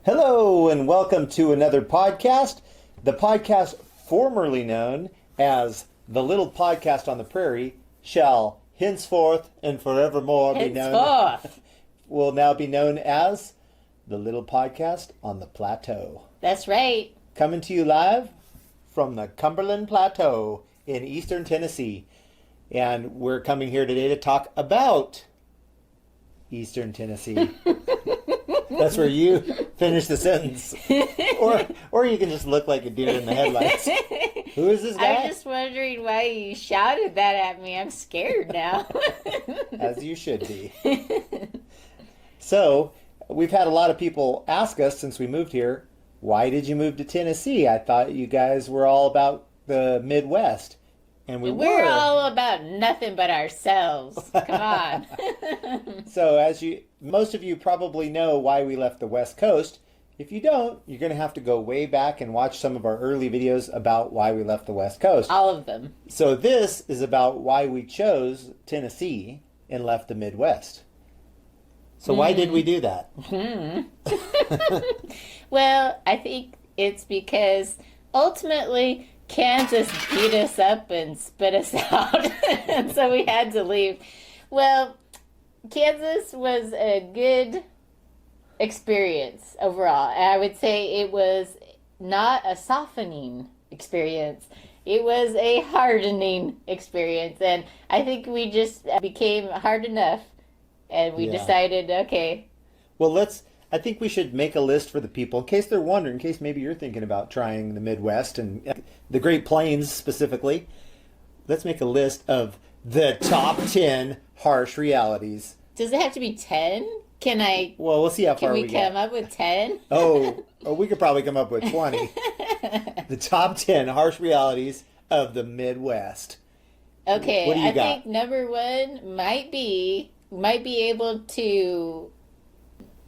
Hello and welcome to another podcast, the podcast formerly known as The Little Podcast on the Prairie shall henceforth and forevermore be known, will now be known as The Little Podcast on the Plateau. That's right. Coming to you live from the Cumberland Plateau in eastern Tennessee. And we're coming here today to talk about eastern Tennessee. That's where you finish the sentence. Or you can just look like a deer in the headlights. Who is this guy? I'm just wondering why you shouted that at me. I'm scared now. As you should be. So, we've had a lot of people ask us since we moved here, why did you move to Tennessee? I thought you guys were all about the Midwest. And we're all about nothing but ourselves. Come on. So most of you probably know why we left the West Coast. If you don't, you're going to have to go way back and watch some of our early videos about why we left the West Coast. All of them. So this is about why we chose Tennessee and left the Midwest. So why did we do that? Well, I think it's because ultimately Kansas beat us up and spit us out, and so we had to leave. Well, Kansas was a good experience overall. I would say it was not a softening experience. It was a hardening experience, and I think we just became hard enough, and we decided, okay. Well, I think we should make a list for the people in case they're wondering, in case maybe you're thinking about trying the Midwest and the Great Plains specifically. Let's make a list of the top 10 harsh realities. Does it have to be 10? Well, we'll see how far we get. Can we come up with 10? Oh, we could probably come up with 20. The top 10 harsh realities of the Midwest. Okay, what do you got? I think number one might be able to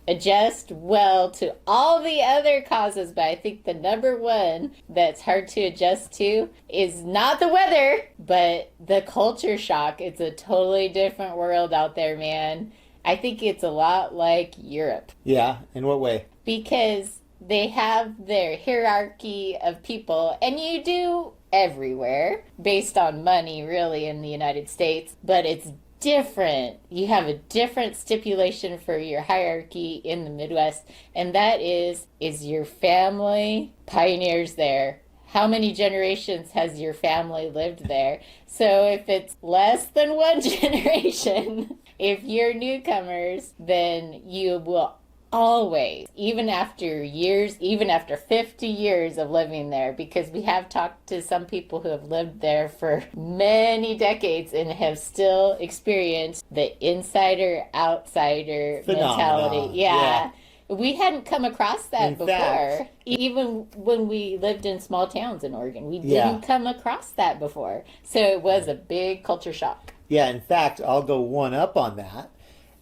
adjust well to all the other causes, but I think the number one that's hard to adjust to is not the weather, but the culture shock. It's a totally different world out there, man. I think it's a lot like Europe. Yeah, in what way? Because they have their hierarchy of people, and you do everywhere based on money, really, in the United States, but it's different. You have a different stipulation for your hierarchy in the Midwest, and that is your family pioneers there? How many generations has your family lived there? So if it's less than one generation, if you're newcomers, then you will always, even after years, even after 50 years of living there, because we have talked to some people who have lived there for many decades and have still experienced the insider-outsider mentality. Yeah. We hadn't come across that before. Even when we lived in small towns in Oregon, we didn't come across that before. So it was a big culture shock. Yeah, in fact, I'll go one up on that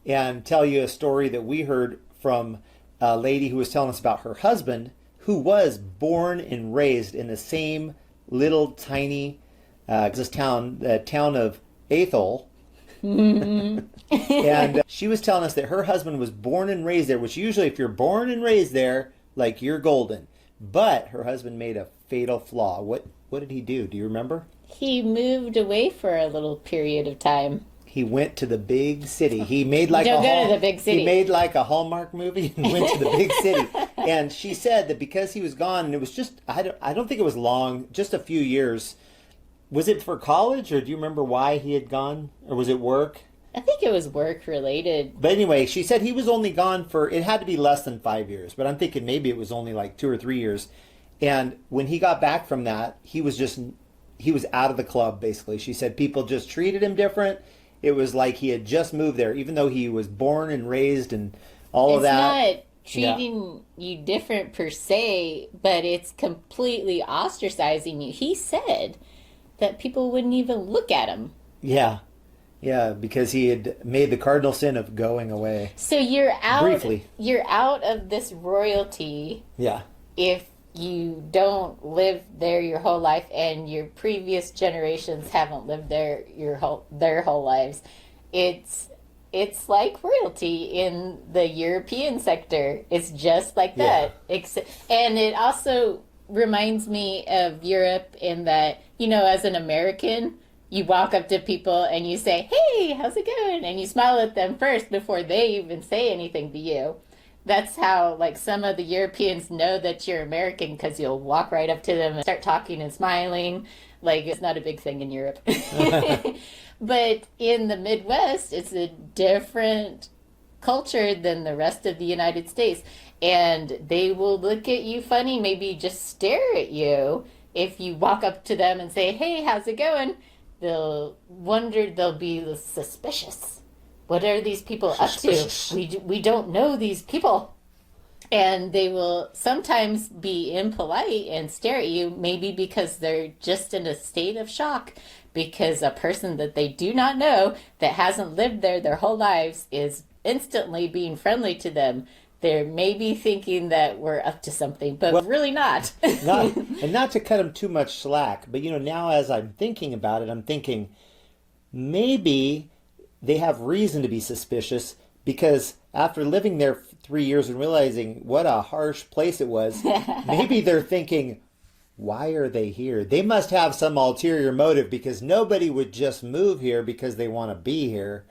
and tell you a story that we heard from a lady who was telling us about her husband, who was born and raised in the same little tiny town, the town of Athol. And she was telling us that her husband was born and raised there, which usually if you're born and raised there, like, you're golden. But her husband made a fatal flaw. What did he do? Do you remember? He moved away for a little period of time. He went to the big city. He made like Don't go to the big city. He made like a Hallmark movie and went to the big city. And she said that because he was gone, and it was just, I don't think it was long, just a few years. Was it for college, or do you remember why he had gone? Or was it work? I think it was work related. But anyway, she said he was only gone for, it had to be less than 5 years. But I'm thinking maybe it was only like 2 or 3 years. And when he got back from that, he was out of the club, basically. She said people just treated him different. It was like he had just moved there, even though he was born and raised and all of that. It's not treating you different per se, but it's completely ostracizing you. He said that people wouldn't even look at him. Yeah, because he had made the cardinal sin of going away. So you're out. Briefly. You're out of this royalty. Yeah. If you don't live there your whole life, and your previous generations haven't lived there their whole lives, it's it's like royalty in the European sector. It's just like that. And it also reminds me of Europe in that, as an American, you walk up to people and you say, "Hey, how's it going?" And you smile at them first before they even say anything to you. That's how, like, some of the Europeans know that you're American, because you'll walk right up to them and start talking and smiling. Like, it's not a big thing in Europe. But in the Midwest, it's a different culture than the rest of the United States. And they will look at you funny, maybe just stare at you. If you walk up to them and say, "Hey, how's it going?" They'll be suspicious. What are these people up to? We don't know these people. And they will sometimes be impolite and stare at you, maybe because they're just in a state of shock, because a person that they do not know, that hasn't lived there their whole lives, is instantly being friendly to them. They're maybe thinking that we're up to something, but really not. Not to cut them too much slack, but now as I'm thinking about it, I'm thinking maybe they have reason to be suspicious, because after living there 3 years and realizing what a harsh place it was, maybe they're thinking, why are they here? They must have some ulterior motive, because nobody would just move here because they want to be here.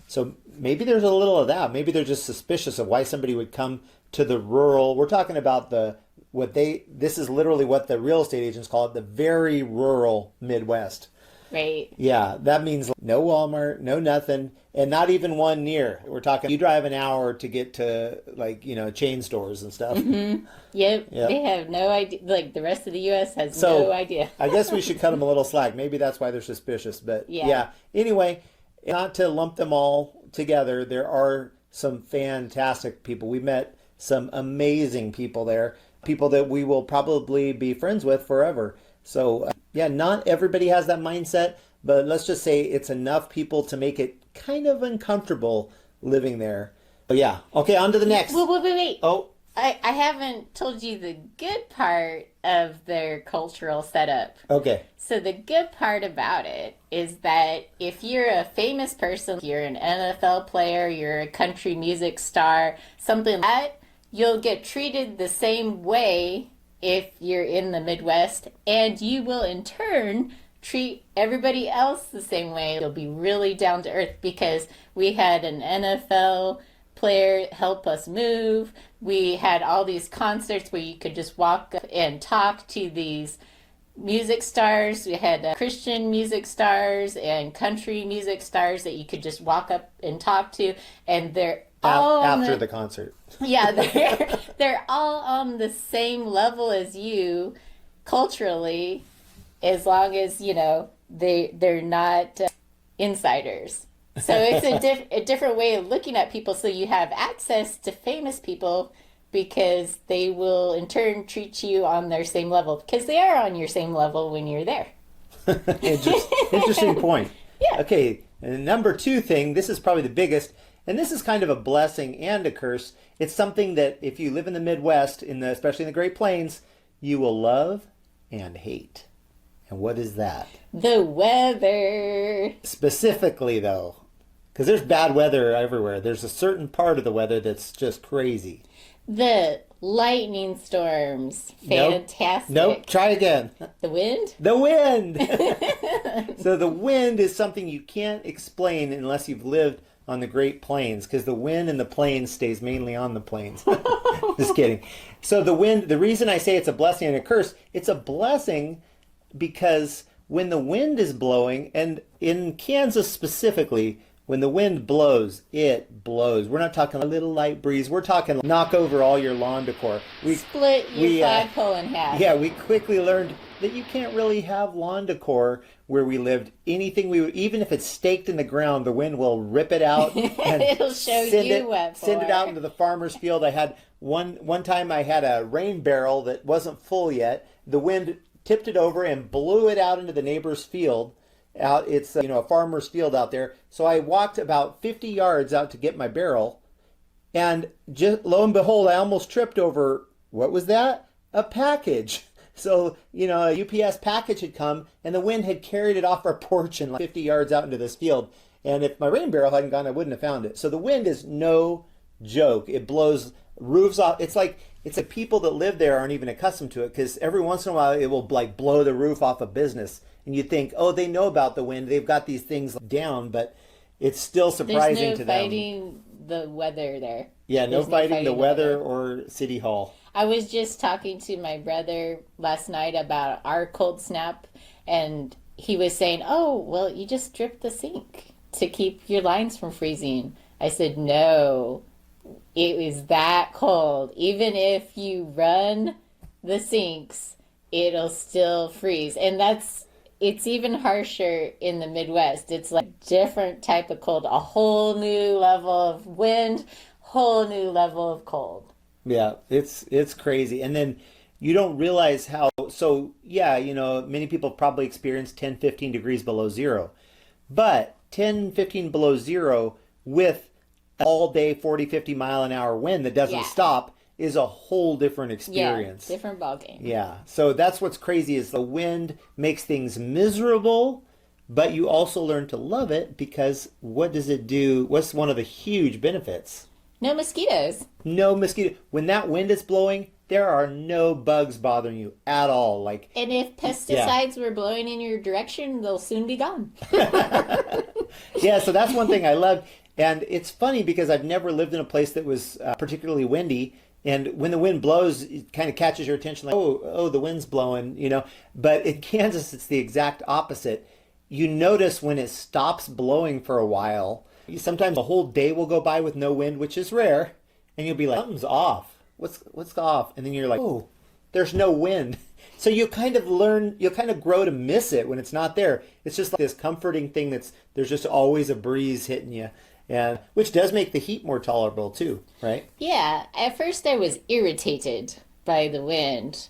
So maybe there's a little of that. Maybe they're just suspicious of why somebody would come to the rural. We're talking about this is literally what the real estate agents call it, the very rural Midwest. Right. Yeah, that means no Walmart, no nothing, and not even one near. We're talking, you drive an hour to get to, chain stores and stuff. Mm-hmm. Yep, they have no idea. Like, the rest of the U.S. has no idea. I guess we should cut them a little slack. Maybe that's why they're suspicious. But yeah. Anyway, not to lump them all together, there are some fantastic people. We met some amazing people there, people that we will probably be friends with forever. So, not everybody has that mindset, but let's just say it's enough people to make it kind of uncomfortable living there. But yeah. Okay, on to the next. Wait. Oh. I haven't told you the good part of their cultural setup. Okay. So the good part about it is that if you're a famous person, you're an NFL player, you're a country music star, something like that, you'll get treated the same way if you're in the Midwest, and you will in turn treat everybody else the same way. You'll be really down to earth, because we had an NFL player help us move. We had all these concerts where you could just walk up and talk to these music stars. We had Christian music stars and country music stars that you could just walk up and talk to, and they're all after the concert. Yeah, they're all on the same level as you culturally, as long as they're not insiders. So it's a different way of looking at people. So you have access to famous people, because they will in turn treat you on their same level, because they are on your same level when you're there. Interesting point. Yeah. Okay, and number 2 thing, this is probably the biggest, and this is kind of a blessing and a curse. It's something that if you live in the Midwest, especially in the Great Plains, you will love and hate. And what is that? The weather. Specifically, though, because there's bad weather everywhere. There's a certain part of the weather that's just crazy. The lightning storms. Fantastic. Nope. Try again. The wind? The wind. So the wind is something you can't explain unless you've lived on the Great Plains, because the wind in the plains stays mainly on the plains. Just kidding. So the wind, the reason I say it's a blessing and a curse, it's a blessing because when the wind is blowing, and in Kansas specifically, when the wind blows, it blows. We're not talking a little light breeze. We're talking knock over all your lawn decor. Split your flagpole in half. Yeah, we quickly learned that you can't really have lawn decor where we lived. Anything even if it's staked in the ground, the wind will rip it out and it'll show you what for. Send it out into the farmer's field. I had one time I had a rain barrel that wasn't full yet. The wind tipped it over and blew it out into the neighbor's field. It's a farmer's field out there. So I walked about 50 yards out to get my barrel, and just lo and behold, I almost tripped over, what was that? A package. So, a UPS package had come, and the wind had carried it off our porch and 50 yards out into this field. And if my rain barrel hadn't gone, I wouldn't have found it. So the wind is no joke. It blows roofs off. It's like people that live there aren't even accustomed to it, because every once in a while it will like blow the roof off a business, and you think, oh, they know about the wind. They've got these things down, but it's still surprising to them. There's no fighting the weather there. Yeah, no fighting the weather or City Hall. I was just talking to my brother last night about our cold snap, and he was saying, oh, well, you just drip the sink to keep your lines from freezing. I said, no, it was that cold. Even if you run the sinks, it'll still freeze. And it's even harsher in the Midwest. It's like different type of cold, a whole new level of wind, whole new level of cold. Yeah, it's crazy. And then you don't realize how, so yeah, many people probably experience 10, 15 degrees below zero. But 10, 15 below zero with all day 40, 50 mile an hour wind that doesn't stop is a whole different experience. Yeah, different ballgame. Yeah, so that's what's crazy is the wind makes things miserable, but you also learn to love it, because what does it do? What's one of the huge benefits? No mosquitoes. No mosquito. When that wind is blowing, there are no bugs bothering you at all. And if pesticides were blowing in your direction, they'll soon be gone. Yeah, so that's one thing I love. And it's funny because I've never lived in a place that was particularly windy. And when the wind blows, it kind of catches your attention, like, oh, the wind's blowing, But in Kansas, it's the exact opposite. You notice when it stops blowing for a while. Sometimes a whole day will go by with no wind, which is rare, and you'll be like, something's off. What's off? And then you're like, oh, there's no wind. So you'll kind of grow to miss it when it's not there. It's just like this comforting thing there's just always a breeze hitting you, and which does make the heat more tolerable too, right? Yeah, at first I was irritated by the wind,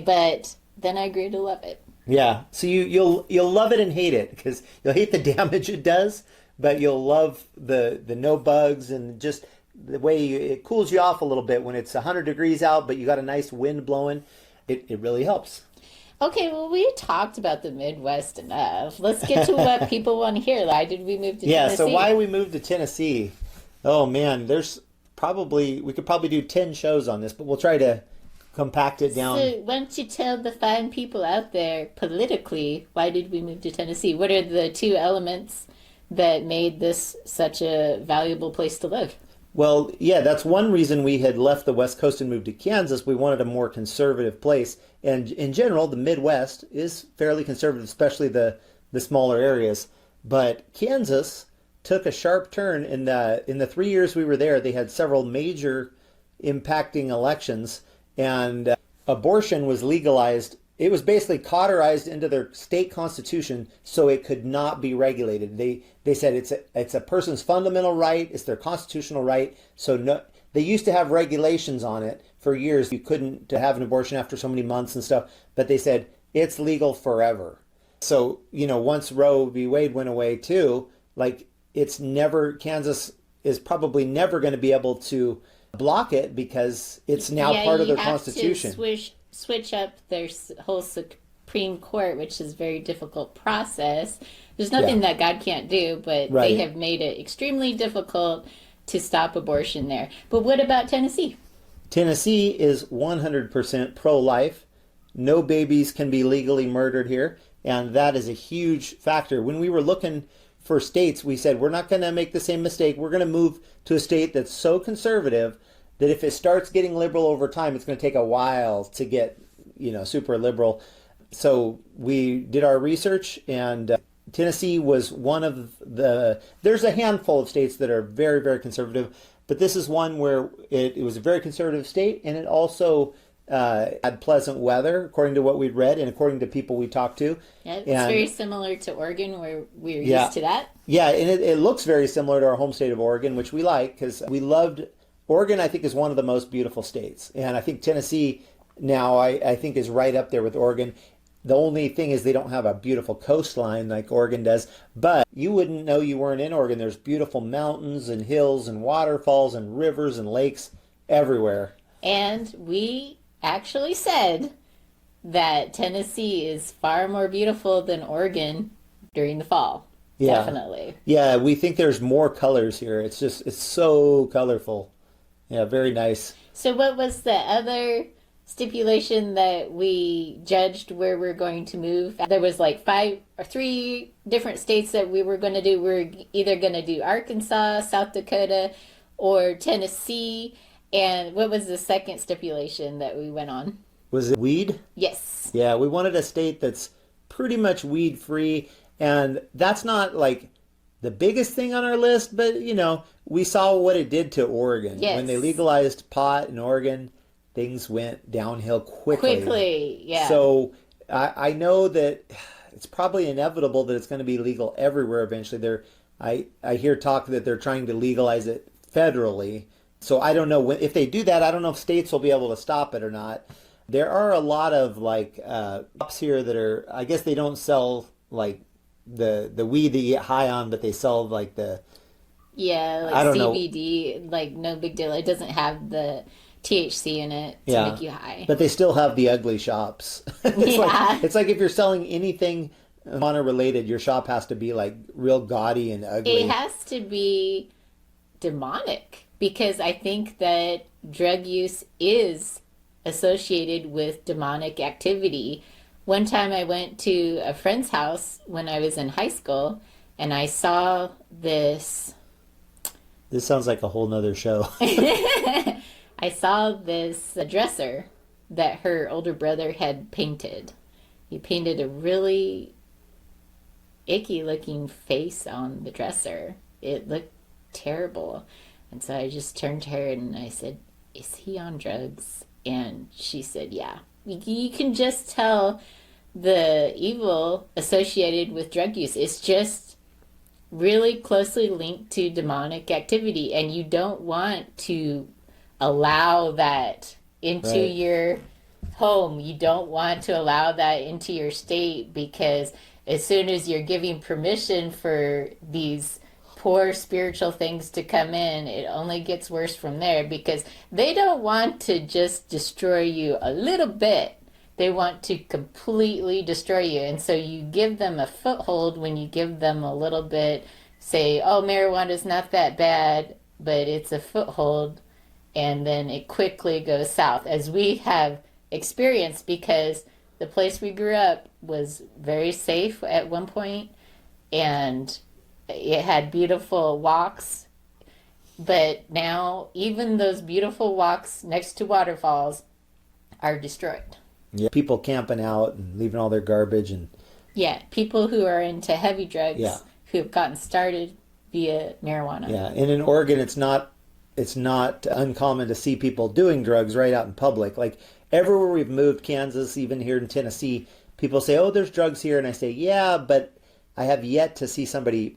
but then I grew to love it. Yeah, so you'll love it and hate it, because you'll hate the damage it does, but you'll love the no bugs and just the way it cools you off a little bit when it's 100 degrees out, but you got a nice wind blowing. It really helps. Okay, well, we talked about the Midwest enough. Let's get to what people want to hear. Why did we move to Tennessee? Yeah, so why we moved to Tennessee? Oh, man, we could probably do 10 shows on this, but we'll try to compact it down. So why don't you tell the fine people out there politically, why did we move to Tennessee? What are the two elements that made this such a valuable place to live? Well, yeah, that's one reason we had left the West Coast and moved to Kansas. We wanted a more conservative place. And in general, the Midwest is fairly conservative, especially the smaller areas. But Kansas took a sharp turn in the 3 years we were there. They had several major impacting elections, and abortion was legalized. It was basically cauterized into their state constitution so it could not be regulated. They said it's a person's fundamental right, it's their constitutional right. So no, they used to have regulations on it for years. You couldn't have an abortion after so many months and stuff, but they said it's legal forever. So, once Roe v. Wade went away too, Kansas is probably never going to be able to block it, because it's now part of their constitution. To switch up their whole Supreme Court, which is a very difficult process. There's nothing that God can't do, but they have made it extremely difficult to stop abortion there. But what about Tennessee? Tennessee is 100% pro-life. No babies can be legally murdered here, and that is a huge factor. When we were looking for states, we said we're not going to make the same mistake. We're going to move to a state that's so conservative that if it starts getting liberal over time, it's going to take a while to get, super liberal. So we did our research, and Tennessee was one of there's a handful of states that are very, very conservative, but this is one where it was a very conservative state, and it also had pleasant weather, according to what we'd read and according to people we talked to. Yeah, it's very similar to Oregon, where we're used to that. Yeah, and it looks very similar to our home state of Oregon, which we like, because we loved Oregon. I think is one of the most beautiful states, and I think Tennessee now I think is right up there with Oregon. The only thing is they don't have a beautiful coastline like Oregon does, but you wouldn't know you weren't in Oregon. There's beautiful mountains and hills and waterfalls and rivers and lakes everywhere. And we actually said that Tennessee is far more beautiful than Oregon during the fall. Yeah. Definitely. Yeah, we think there's more colors here. It's so colorful. Yeah, very nice. So, what was the other stipulation that we judged where we're going to move? There was like five or three different states that we were going to do. We are either going to do Arkansas, South Dakota, or Tennessee. And what was the second stipulation that we went on? Was it weed? Yes. Yeah, we wanted a state that's pretty much weed free, and that's not like the biggest thing on our list, but we saw what it did to Oregon. Yes. When they legalized pot in Oregon, things went downhill quickly. Quickly, yeah. So I know that it's probably inevitable that it's going to be legal everywhere eventually. I hear talk that they're trying to legalize it federally. So I don't know if they do that. I don't know if states will be able to stop it or not. There are a lot of shops here that are. I guess they don't sell like the weed that you get high on, but they sell like the yeah, I like don't know. CBD, like no big deal. It doesn't have the THC in it to Yeah, make you high. but they still have the ugly shops. Yeah. It's like if you're selling anything marijuana related, your shop has to be like real gaudy and ugly. It has to be demonic because I think that drug use is associated with demonic activity. One time I went to a friend's house when I was in high school and I saw this. This sounds like a whole nother show. I saw this dresser that her older brother had painted. He painted a really icky looking face on the dresser. It looked terrible. And so I just turned to her and I said, "Is he on drugs?" And she said, "Yeah." You can just tell the evil associated with drug use. It's just really closely linked to demonic activity, and you don't want to allow that into Right. your home. You don't want to allow that into your state because as soon as you're giving permission for these poor spiritual things to come in, it only gets worse from there because they don't want to just destroy you a little bit. They want to completely destroy you. And so you give them a foothold when you give them a little bit, say, oh, marijuana's not that bad, but it's a foothold. And then it quickly goes south, as we have experienced because the place we grew up was very safe at one point, and it had beautiful walks. But now even those beautiful walks next to waterfalls are destroyed. Yeah, people camping out and leaving all their garbage and Yeah, people who are into heavy drugs Yeah. who have gotten started via marijuana. yeah. And in Oregon, it's not uncommon to see people doing drugs right out in public. Like everywhere we've moved, Kansas, even here in Tennessee, people say, "Oh, there's drugs here," and I say, "Yeah, but I have yet to see somebody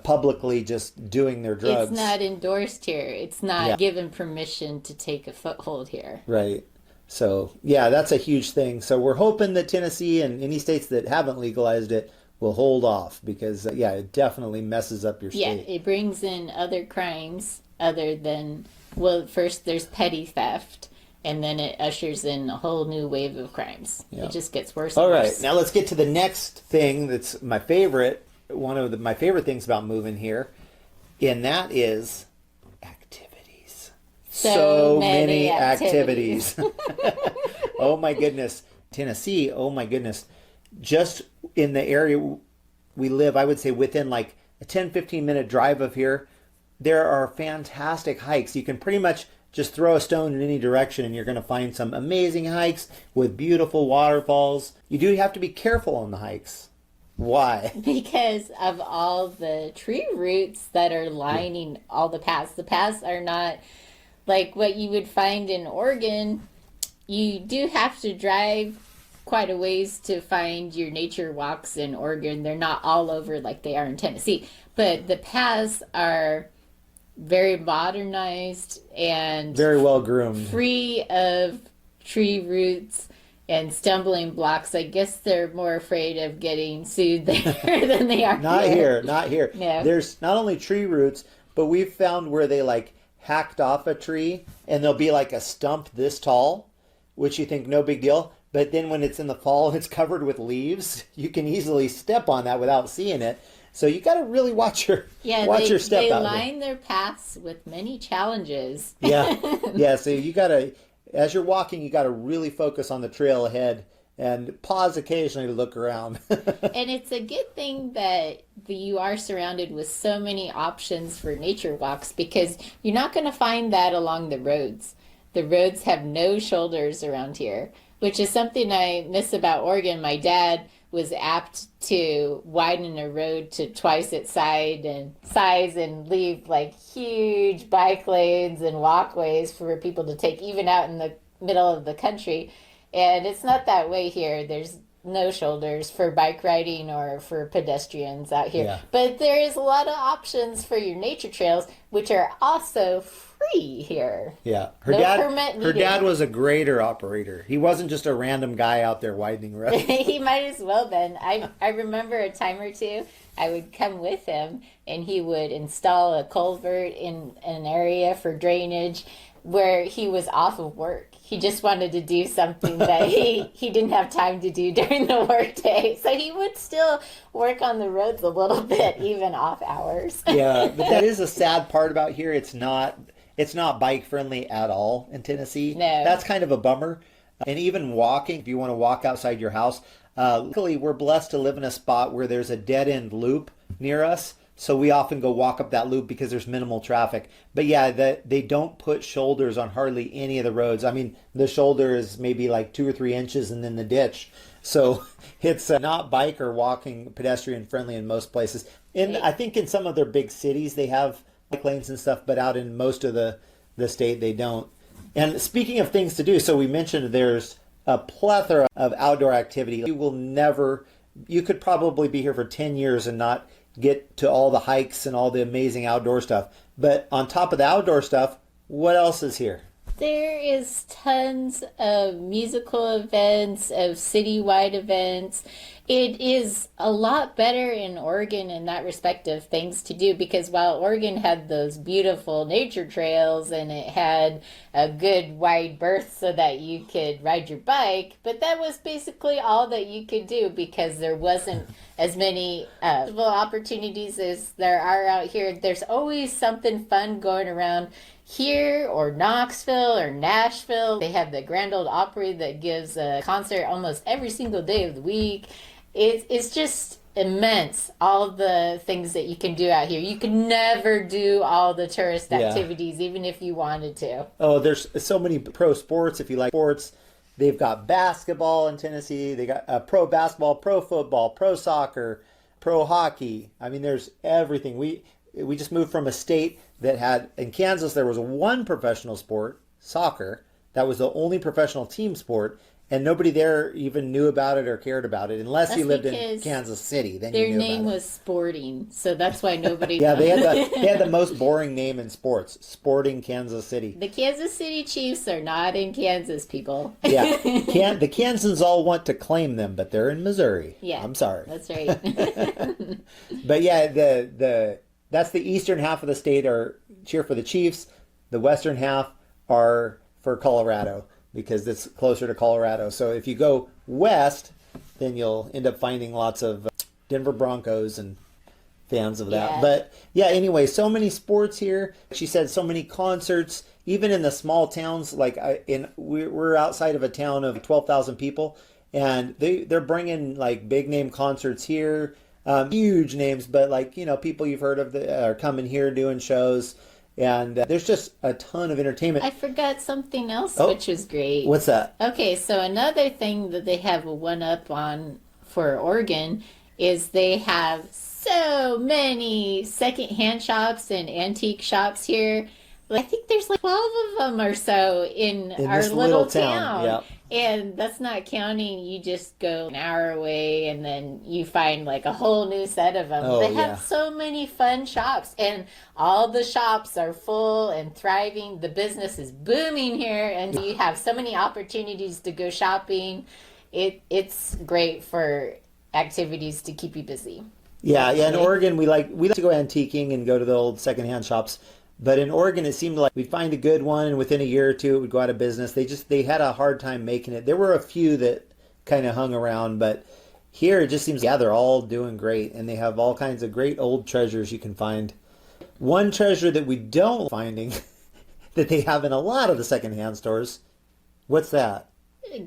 publicly just doing their drugs." It's not endorsed here. It's not Yeah. given permission to take a foothold here. Right. So, yeah, that's a huge thing. So we're hoping that Tennessee and any states that haven't legalized it will hold off because, yeah, it definitely messes up your Yeah, state. it brings in other crimes other than, well, first there's petty theft, and then it ushers in a whole new wave of crimes. Yeah. It just gets worse and All right, worse. now let's get to the next thing that's my favorite, my favorite things about moving here, and that is activities. So many activities. Oh my goodness. Tennessee, oh my goodness. Just in the area we live, I would say within like a 10-15 minute drive of here, there are fantastic hikes. You can pretty much just throw a stone in any direction and you're going to find some amazing hikes with beautiful waterfalls. You do have to be careful on the hikes. Why? Because of all the tree roots that are lining all the paths. The paths are not like what you would find in Oregon. You do have to drive quite a ways to find your nature walks in Oregon. They're not all over like they are in Tennessee. But the paths are very modernized and Very well groomed. free of tree roots and stumbling blocks. I guess they're more afraid of getting sued there than they are Not here, not here. No. There's not only tree roots, but we've found where they like hacked off a tree and there'll be like a stump this tall, which you think no big deal. But then when it's in the fall, it's covered with leaves. You can easily step on that without seeing it. So you got to really watch your step they out line their paths with many challenges. Yeah, yeah. So you got to, as you're walking, you got to really focus on the trail ahead and pause occasionally to look around. And it's a good thing that you are surrounded with so many options for nature walks, because you're not going to find that along the roads. The roads have no shoulders around here, which is something I miss about Oregon. My dad was apt to widen a road to twice its size and leave like huge bike lanes and walkways for people to take, even out in the middle of the country. And it's not that way here. There's no shoulders for bike riding or for pedestrians out here. Yeah. But there is a lot of options for your nature trails, which are also free here. Yeah, her dad was a grader operator. He wasn't just a random guy out there widening roads. He might as well been. I remember a time or two I would come with him and he would install a culvert in an area for drainage where he was off of work. He just wanted to do something that he didn't have time to do during the workday. So he would still work on the roads a little bit, even off hours. Yeah, but that is a sad part about here. It's not bike friendly at all in Tennessee. No. That's kind of a bummer. And even walking, if you want to walk outside your house, luckily we're blessed to live in a spot where there's a dead end loop near us. So we often go walk up that loop because there's minimal traffic. But yeah, they don't put shoulders on hardly any of the roads. I mean, the shoulder is maybe like 2 or 3 inches and then the ditch. So it's not bike or walking pedestrian friendly in most places. And I think in some of their big cities they have bike lanes and stuff, but out in most of the state they don't. And speaking of things to do, so we mentioned there's a plethora of outdoor activity. You could probably be here for 10 years and not get to all the hikes and all the amazing outdoor stuff. But on top of the outdoor stuff, what else is here? There is tons of musical events, of citywide events. It is a lot better in Oregon in that respect of things to do, because while Oregon had those beautiful nature trails and it had a good wide berth so that you could ride your bike, but that was basically all that you could do because there wasn't as many opportunities as there are out here. There's always something fun going around here or Knoxville or Nashville. They have the Grand Ole Opry that gives a concert almost every single day of the week. It's just immense, all the things that you can do out here. You can never do all the tourist activities, even if you wanted to. Oh, there's so many pro sports if you like sports. They've got basketball in Tennessee. They got pro basketball, pro football, pro soccer, pro hockey. I mean, there's everything. We just moved from a state that had, in Kansas, there was one professional sport, soccer. That was the only professional team sport. And nobody there even knew about it or cared about it, unless you lived in Kansas City. Then you knew about it. Their name was Sporting, so that's why nobody. Yeah, they had the most boring name in sports, Sporting Kansas City. The Kansas City Chiefs are not in Kansas, people. Yeah, the Kansans all want to claim them, but they're in Missouri. Yeah, I'm sorry. That's right. But yeah, that's the eastern half of the state cheer for the Chiefs. The western half are for Colorado, because it's closer to Colorado. So if you go west, then you'll end up finding lots of Denver Broncos and fans of that. Yeah. But yeah, anyway, so many sports here. She said so many concerts, even in the small towns. Like we're outside of a town of 12,000 people, and they're bringing like big name concerts here, huge names, but like people you've heard of are coming here doing shows. And there's just a ton of entertainment. I forgot something else, which was great. What's that? Okay, so another thing that they have a one-up on for Oregon is they have so many second-hand shops and antique shops here. I think there's like 12 of them or so in our little town. Yeah. And that's not counting, you just go an hour away and then you find like a whole new set of them. They have so many fun shops, and all the shops are full and thriving. The business is booming here, and you have so many opportunities to go shopping. It's great for activities to keep you busy. Yeah. In Oregon, we like to go antiquing and go to the old secondhand shops. But in Oregon, it seemed like we'd find a good one, and within a year or two, it would go out of business. They had a hard time making it. There were a few that kind of hung around, but Here, it just seems, yeah, they're all doing great, and they have all kinds of great old treasures you can find. One treasure that we don't finding that they have in a lot of the secondhand stores. What's that?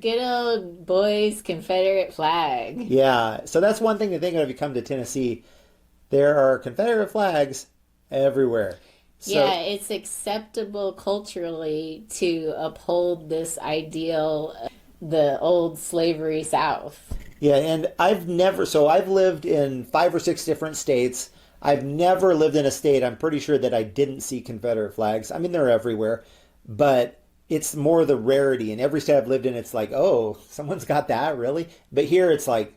Good old boys Confederate flag. Yeah, so that's one thing to think of if you come to Tennessee. There are Confederate flags everywhere. So, Yeah, it's acceptable culturally to uphold this ideal, the old slavery South. yeah, and I've lived in 5 or 6 different states. I've never lived in a state, I'm pretty sure, that I didn't see Confederate flags. I mean, they're everywhere, but it's more the rarity. In every state I've lived in, it's like, oh, someone's got that, really? But here it's like,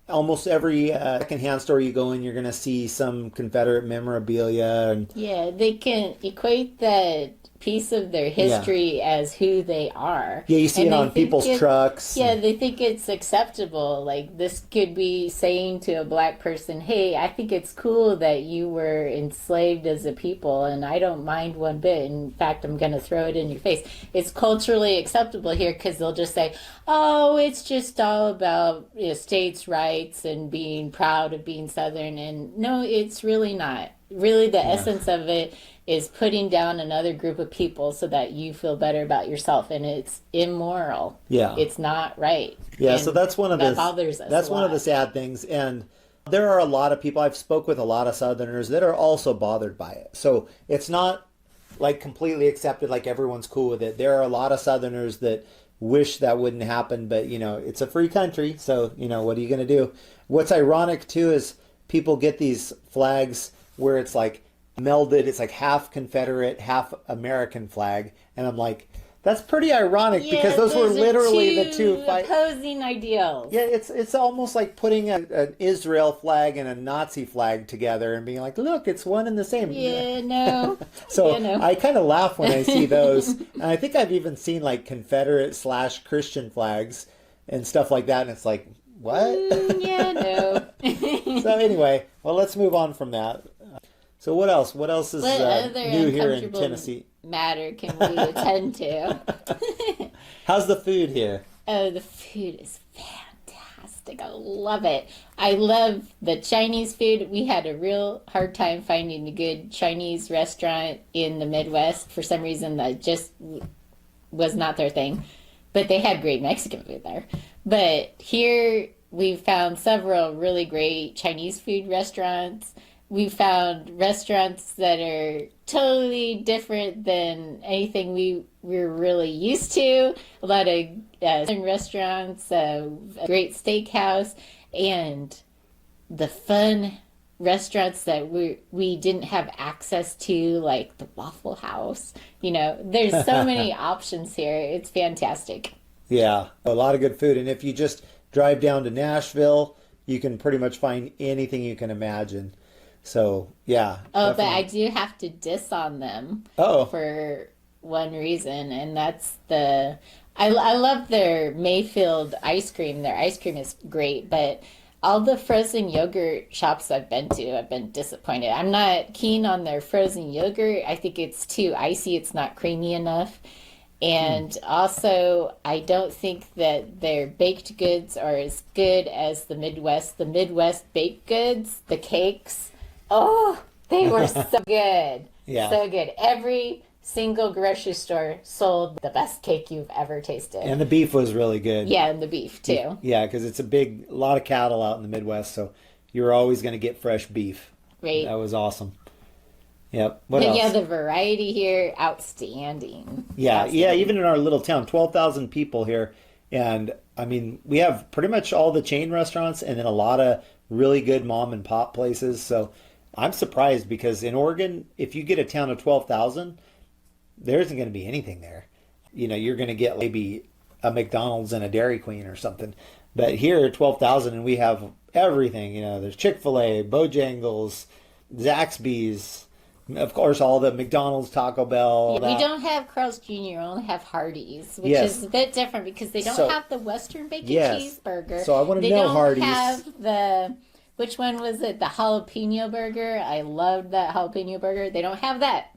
almost every secondhand store you go in, you're going to see some Confederate memorabilia. And Yeah, they can equate that piece of their history as who they are. yeah, you see And it they on think people's trucks. Yeah, they think it's acceptable. Like, this could be saying to a black person, hey, I think it's cool that you were enslaved as a people, and I don't mind one bit. In fact, I'm going to throw it in your face. It's culturally acceptable here because they'll just say, oh, it's just all about, you know, states' rights and being proud of being Southern. And no, it's really not. Really, the essence of it is putting down another group of people so that you feel better about yourself, and it's immoral. Yeah. It's not right. Yeah, And so that's one of that the bothers us that's a one of lot. the sad things, and there are a lot of people. I've spoke with a lot of Southerners that are also bothered by it. So it's not like completely accepted, like everyone's cool with it. There are a lot of Southerners that wish that wouldn't happen, but it's a free country, so what are you going to do? What's ironic too is people get these flags where it's like melded, it's like half Confederate, half American flag, and I'm like, that's pretty ironic because those were are literally the two opposing ideals. Yeah, it's almost like putting an Israel flag and a Nazi flag together and being like, look, it's one and the same. Yeah, no. So Yeah, no. I kind of laugh when I see those, and I think I've even seen like Confederate/Christian flags and stuff like that, and it's like, what? Yeah, no. So anyway, well, let's move on from that. So what else? What else is What other new here in uncomfortable Tennessee? matter can we attend to? How's the food here? Oh, the food is fantastic. I love it. I love the Chinese food. We had a real hard time finding a good Chinese restaurant in the Midwest. For some reason, that just was not their thing. But they had great Mexican food there. But here, we found several really great Chinese food restaurants. We found restaurants that are totally different than anything we're really used to. A lot of restaurants, a great steakhouse, and the fun restaurants that we didn't have access to, like the Waffle House. There's so many options here. It's fantastic. Yeah, a lot of good food. And if you just drive down to Nashville, you can pretty much find anything you can imagine. So, yeah. Oh, definitely. but I do have to diss on them Oh, for one reason, and that's I love their Mayfield ice cream. Their ice cream is great, but all the frozen yogurt shops I've been to, I've been disappointed. I'm not keen on their frozen yogurt. I think it's too icy. It's not creamy enough. And also, I don't think that their baked goods are as good as the Midwest. The Midwest baked goods, the cakes, oh, they were so good. Yeah. So good. Every single grocery store sold the best cake you've ever tasted. and the beef was really good. Yeah, and the beef, too. Yeah, because it's a lot of cattle out in the Midwest, so you're always going to get fresh beef. Right. That was awesome. Yep. What But else? yeah, the variety here, outstanding. Yeah, Outstanding. even in our little town, 12,000 people here. And I mean, we have pretty much all the chain restaurants and then a lot of really good mom and pop places. So I'm surprised because in Oregon, if you get a town of 12,000, there isn't going to be anything there. You're going to get maybe a McDonald's and a Dairy Queen or something. But here, 12,000, and we have everything. There's Chick-fil-A, Bojangles, Zaxby's, of course, all the McDonald's, Taco Bell. We don't have Carl's Jr., we only have Hardee's, which Yes. is a bit different because they don't So- have the Western bacon Yes. cheeseburger. So I wanna They know don't Hardee's. have which one was it? The jalapeno burger. I loved that jalapeno burger. They don't have that.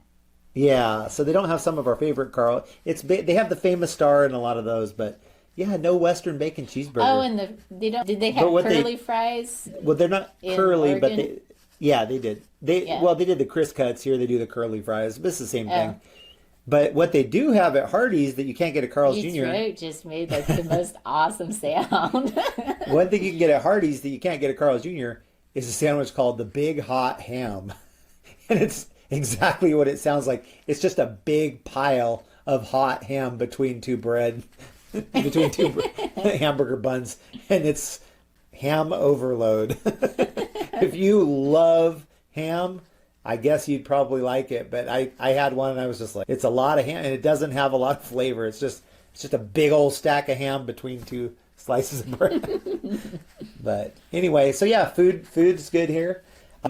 Yeah, so they don't have some of our favorite Carl. They have the famous star and a lot of those, but Yeah, no Western bacon cheeseburger. Oh, and they don't. Did they have curly fries? Well, they're not in curly, but Oregon? they did. Yeah. Well, they did the Crisp cuts here. They do the curly fries, but it's the same Oh, thing. But what they do have at Hardee's that you can't get at Carl's your Jr. throat just made like the most awesome sound. One thing you can get at Hardee's that you can't get at Carl's Jr. is a sandwich called the Big Hot Ham, and it's exactly what it sounds like. It's just a big pile of hot ham between two bread, between two hamburger buns, and it's ham overload. If you love ham, I guess you'd probably like it. But I had one and I was just like, it's a lot of ham and it doesn't have a lot of flavor. It's just a big old stack of ham between two slices of bread. But anyway, so yeah, food's good here.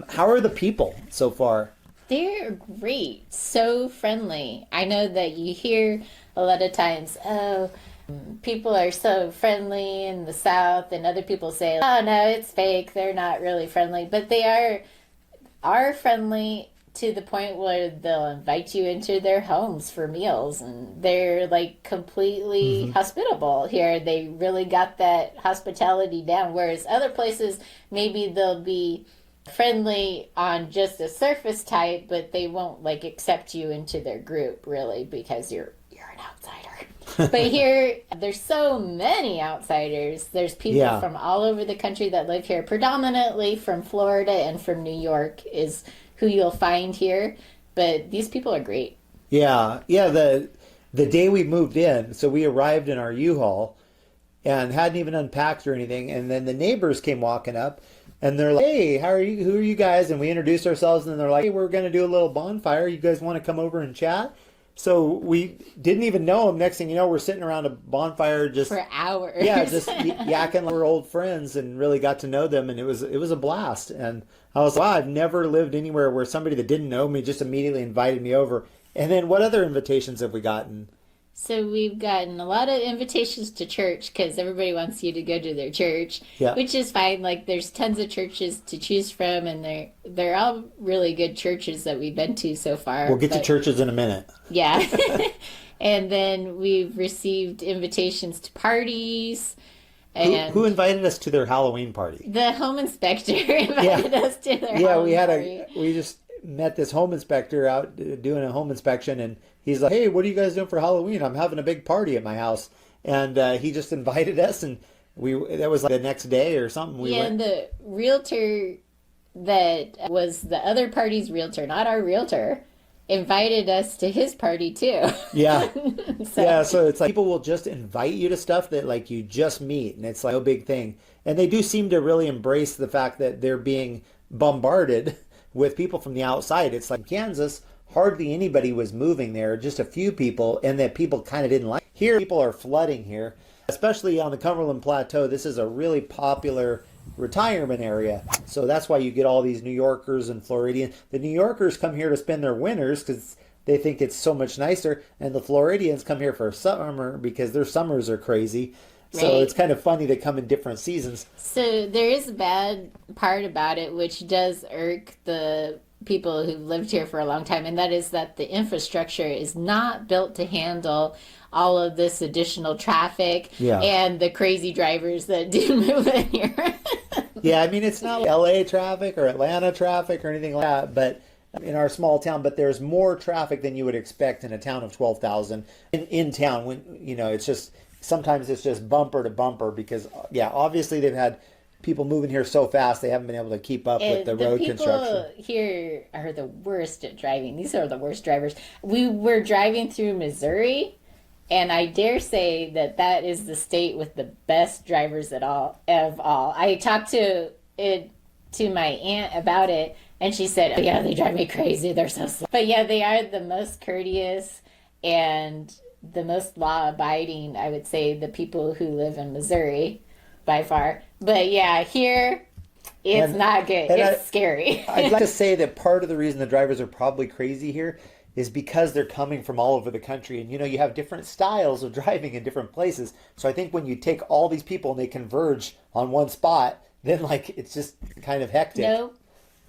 How are the people so far? They're great, so friendly. I know that you hear a lot of times, oh, people are so friendly in the South, and other people say, oh no, it's fake. They're not really friendly, but they are friendly to the point where they'll invite you into their homes for meals, and they're like completely hospitable here. They really got that hospitality down, whereas other places maybe they'll be friendly on just a surface type, but they won't like accept you into their group really because you're an outsider. But here there's so many outsiders. There's people from all over the country that live here, predominantly from Florida and from New York is who you'll find here, but these people are great. Yeah. The day we moved in, so we arrived in our U-Haul and hadn't even unpacked or anything, and then the neighbors came walking up and they're like, hey, who are you guys? And we introduced ourselves and they're like, hey, we're going to do a little bonfire. You guys want to come over and chat? So we didn't even know them. Next thing you know, we're sitting around a bonfire just for hours. Yeah, just yakking like we're old friends and really got to know them. And it was a blast. And I was like, wow, I've never lived anywhere where somebody that didn't know me just immediately invited me over. And then what other invitations have we gotten? So we've gotten a lot of invitations to church because everybody wants you to go to their church, which is fine. Like there's tons of churches to choose from, and they're all really good churches that we've been to so far. We'll get to churches in a minute. Yeah. And then we've received invitations to parties. And who invited us to their Halloween party? The home inspector invited us to their Halloween party. We just met this home inspector out doing a home inspection, and he's like, hey, what are you guys doing for Halloween? I'm having a big party at my house. And he just invited us, and that was like the next day or something. And the realtor that was the other party's realtor, not our realtor, invited us to his party too. Yeah. So it's like people will just invite you to stuff that like you just meet, and it's like no big thing. And they do seem to really embrace the fact that they're being bombarded with people from the outside. It's like Kansas, hardly anybody was moving there, just a few people, and that people kind of didn't like. Here, people are flooding here, especially on the Cumberland Plateau. This is a really popular retirement area, so that's why you get all these New Yorkers and Floridians. The New Yorkers come here to spend their winters because they think it's so much nicer, and the Floridians come here for summer because their summers are crazy. So right. It's kind of funny they come in different seasons. So there is a bad part about it, which does irk the people who've lived here for a long time, and that is that the infrastructure is not built to handle all of this additional traffic and the crazy drivers that do move in here. Yeah, I mean, it's not LA traffic or Atlanta traffic or anything like that, but in our small town, but there's more traffic than you would expect in a town of 12,000 in town. When it's just sometimes it's just bumper to bumper because obviously they've had people moving here so fast they haven't been able to keep up with the road construction. People here are the worst at driving. These are the worst drivers. We were driving through Missouri, and I dare say that is the state with the best drivers of all. I talked to my aunt about it, and she said, oh, yeah, they drive me crazy. They're so slow. But yeah, they are the most courteous and the most law-abiding, I would say, the people who live in Missouri by far. But yeah, here it's not good. It's scary. I'd like to say that part of the reason the drivers are probably crazy here is because they're coming from all over the country. And you have different styles of driving in different places. So I think when you take all these people and they converge on one spot, then like it's just kind of hectic.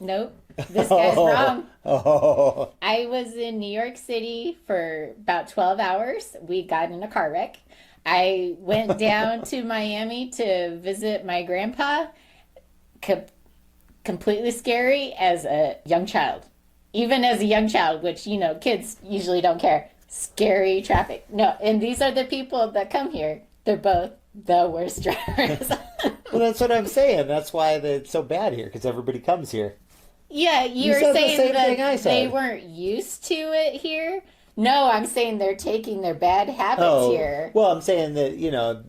Nope. This guy's wrong. I was in New York City for about 12 hours. We got in a car wreck. I went down to Miami to visit my grandpa. Co- Completely scary as a young child. Even as a young child, which, kids usually don't care. Scary traffic. No, and these are the people that come here. They're both the worst drivers. Well, that's what I'm saying. That's why it's so bad here, because everybody comes here. Yeah, you were said the saying same that thing I said. they weren't used to it here. No, I'm saying they're taking their bad habits here. Well, I'm saying that,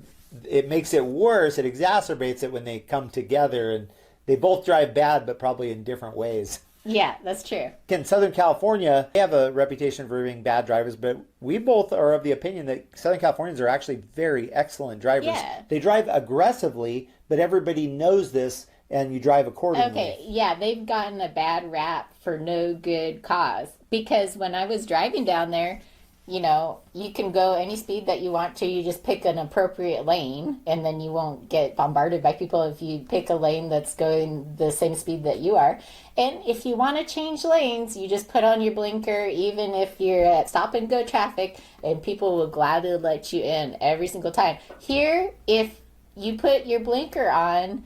it makes it worse. It exacerbates it when they come together, and they both drive bad, but probably in different ways. Yeah, that's true. In Southern California, they have a reputation for being bad drivers, but we both are of the opinion that Southern Californians are actually very excellent drivers. Yeah. They drive aggressively, but everybody knows this, and you drive accordingly. Okay, yeah, they've gotten a bad rap for no good cause. Because when I was driving down there, you can go any speed that you want to. You just pick an appropriate lane, and then you won't get bombarded by people if you pick a lane that's going the same speed that you are. And if you want to change lanes, you just put on your blinker, even if you're at stop and go traffic, and people will gladly let you in every single time. Here, if you put your blinker on,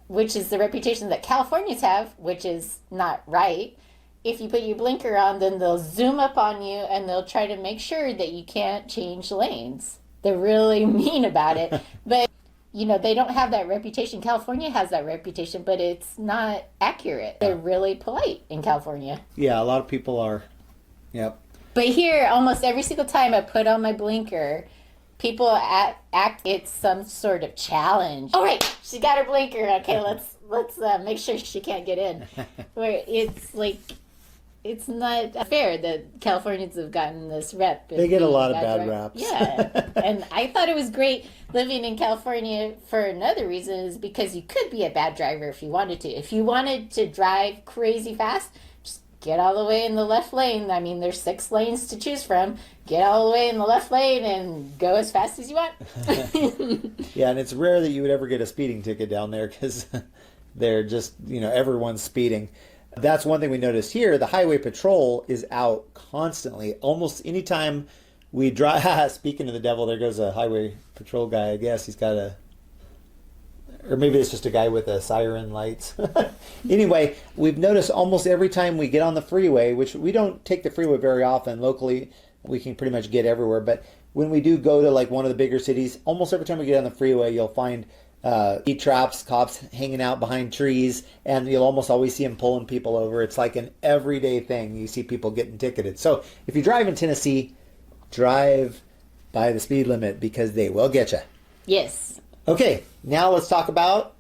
which is the reputation that Californians have, which is not right. If you put your blinker on, then they'll zoom up on you and they'll try to make sure that you can't change lanes. They're really mean about it. But, they don't have that reputation. California has that reputation, but it's not accurate. They're really polite in California. Yeah, a lot of people are. Yep. But here, almost every single time I put on my blinker, people act it's some sort of challenge. Oh, right, she got her blinker. Okay, let's make sure she can't get in. Where it's like, it's not fair that Californians have gotten this rep. They get a lot of bad raps. Yeah, and I thought it was great living in California for another reason, is because you could be a bad driver if you wanted to. If you wanted to drive crazy fast, just get all the way in the left lane. I mean, there's 6 lanes to choose from. Get all the way in the left lane and go as fast as you want. Yeah, and it's rare that you would ever get a speeding ticket down there, because they're just, everyone's speeding. That's one thing we noticed here. The highway patrol is out constantly. Almost anytime we drive, speaking of the devil, there goes a highway patrol guy. I guess he's got or maybe it's just a guy with a siren lights. Anyway, we've noticed almost every time we get on the freeway, which we don't take the freeway very often locally, we can pretty much get everywhere. But when we do go to like one of the bigger cities, almost every time we get on the freeway, you'll find heat traps, cops hanging out behind trees, and you'll almost always see them pulling people over. It's like an everyday thing. You see people getting ticketed. So if you drive in Tennessee, drive by the speed limit, because they will get you. Yes. Okay, now let's talk about